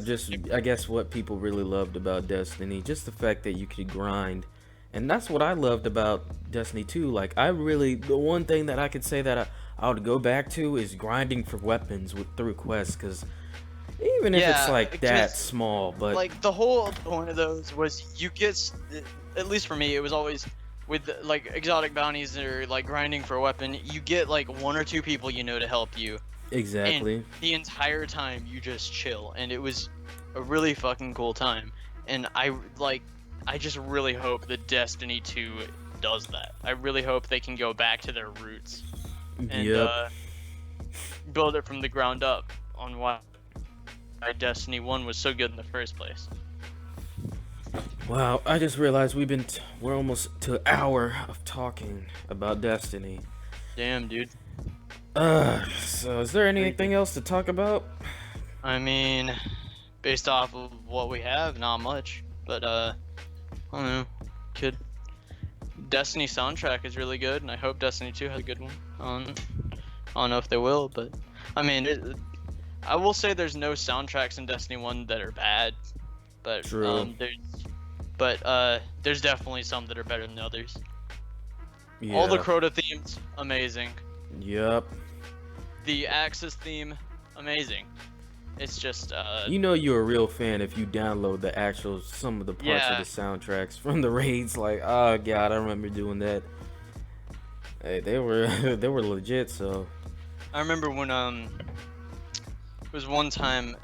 guess what people really loved about Destiny, just the fact that you could grind. And that's what I loved about Destiny 2. Like, the one thing that I could say that I would go back to is grinding for weapons through quests, because even if it's like that small, but like the whole point of those was you get, at least for me, it was always with like exotic bounties or like grinding for a weapon, you get like one or two people you know to help you. Exactly. And the entire time you just chill, and it was a really fucking cool time. And I just really hope that Destiny 2 does that. I really hope they can go back to their roots and build it from the ground up on why Destiny 1 was so good in the first place. Wow, I just realized we're almost to an hour of talking about Destiny. Damn, dude. So is there anything else to talk about? I mean, based off of what we have, not much. But I don't know. Destiny soundtrack is really good, and I hope Destiny 2 has a good one. I don't know if they will, but I mean, I will say there's no soundtracks in Destiny 1 that are bad, but True. There's definitely some that are better than others. Yeah. All the Crota themes, amazing. Yep. The Axis theme, amazing. It's just you know you're a real fan if you download some of the parts of the soundtracks from the raids. Like, oh god, I remember doing that. Hey, they were legit. So I remember when it was one time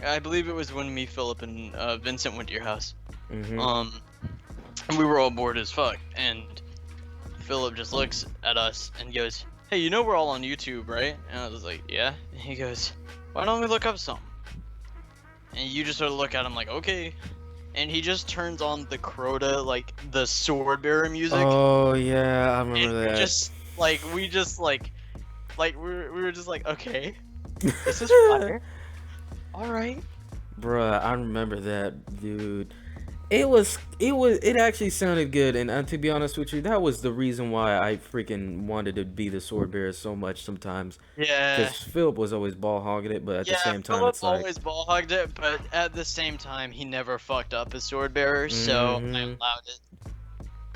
I believe it was when me, Philip, and Vincent went to your house. And we were all bored as fuck, and Philip just looks at us and goes, "Hey, you know we're all on YouTube, right?" And I was like, "Yeah." And he goes, "Why don't we look up something?" And you just sort of look at him like, "Okay." And he just turns on the Crota, like the sword bearer music. Oh yeah, I remember that. Just like we were just like, okay, this is fire. All right. Bruh, I remember that, dude. It actually sounded good, and to be honest with you, that was the reason why I freaking wanted to be the sword bearer so much sometimes. Yeah. Because Philip was always ball hogging it, but at the same time, it's like always ball hogged it, but at the same time, he never fucked up his sword bearer, so I allowed it.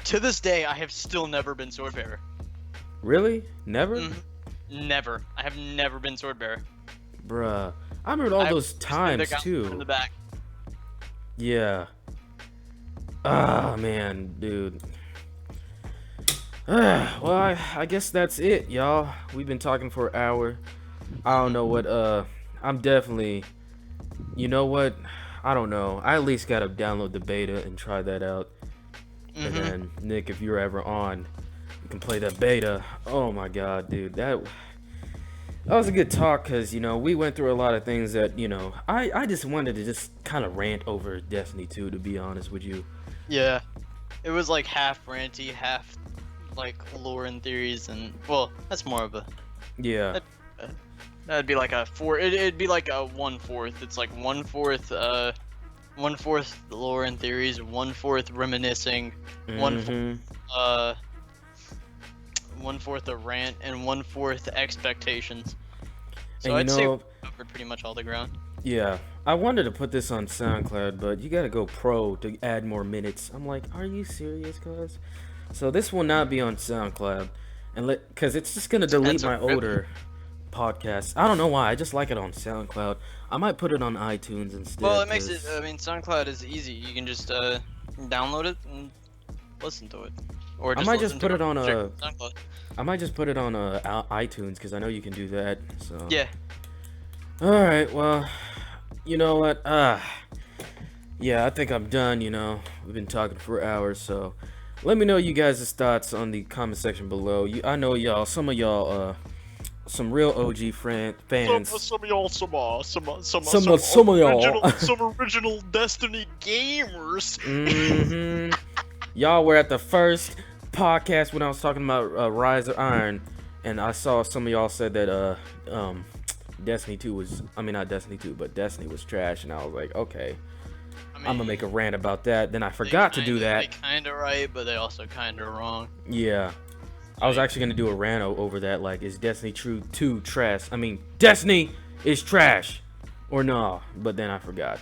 To this day, I have still never been sword bearer. Really? Never? Never. I have never been sword bearer. Bruh, I remember all those times too. In the back. Yeah. Ah, man, dude. Well, I guess that's it, y'all. We've been talking for an hour. I don't know what, I'm definitely, you know what? I don't know. I at least gotta download the beta and try that out. And then, Nick, if you're ever on, We can play the beta. Oh my god, dude, that was a good talk because we went through a lot of things that I just wanted to just kind of rant over Destiny 2, to be honest with you. Yeah, it was like half ranty, half like lore and theories, and well, that's more of a Yeah. that'd be like a four. It'd be like a 1/4. It's like 1/4 1/4 lore and theories, 1/4 reminiscing, 1/4 Mm-hmm. 1/4 a rant, and 1/4 expectations. So And I'd say we covered pretty much all the ground. yeah, I wanted to put this on SoundCloud, but you gotta go pro to add more minutes. I'm like, are you serious, cuz? So this will not be on SoundCloud, and cause it's just gonna delete That's a my rip. older podcasts. I don't know why. I just like it on SoundCloud. I might put it on iTunes instead. Well, it makes it. 'Cause I mean, SoundCloud is easy. You can just download it and listen to it, or I just might listen just put to it on SoundCloud. I might just put it on iTunes because I know you can do that. So Yeah. All right. Well, you know what? Yeah, I think I'm done. We've been talking for hours, so let me know you guys' thoughts on the comment section below. I know y'all, some of y'all, some real OG fans. Some of y'all, some Some of y'all. some original Destiny gamers. Y'all were at the first podcast when I was talking about Rise of Iron, and I saw some of y'all said that Destiny 2 was, I mean not Destiny 2, but Destiny was trash, and I was like, okay, I mean, I'm gonna make a rant about that. Then I forgot to do that. They kinda right, but they also kinda wrong. Yeah. I was actually gonna do a rant over that, like, is Destiny 2 trash? I mean, Destiny is trash, or no? But then I forgot.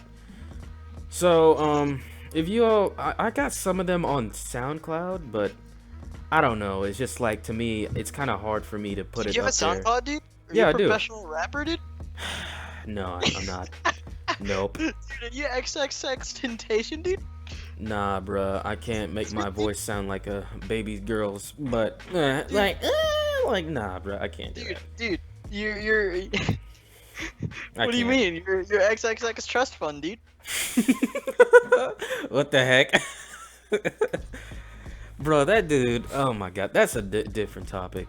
So, if you all, I got some of them on SoundCloud, but I don't know. It's just like, to me, it's kind of hard for me to put Do it you have up a there. SoundCloud, dude? Are Yeah, you I a do. professional rapper, dude? No, I'm not. Nope. Dude, are you XXX Temptation, dude? Nah, bruh. I can't make my voice sound like a baby girl's, but like, nah, bruh. I can't do that. Dude, you're. I What do you can't. mean? You're XXX Trust Fund, dude. What the heck? Bro, that dude, oh my god, that's a different topic.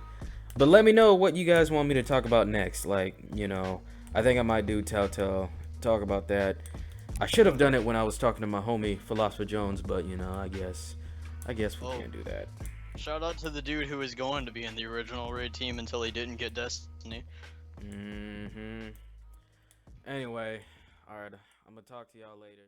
But let me know what you guys want me to talk about next. Like, I think I might do Telltale, talk about that. I should have done it when I was talking to my homie Philosopher Jones, but I guess we can't do that. Shout out to the dude who was going to be in the original raid team until he didn't get Destiny. Anyway, alright, I'm gonna talk to y'all later.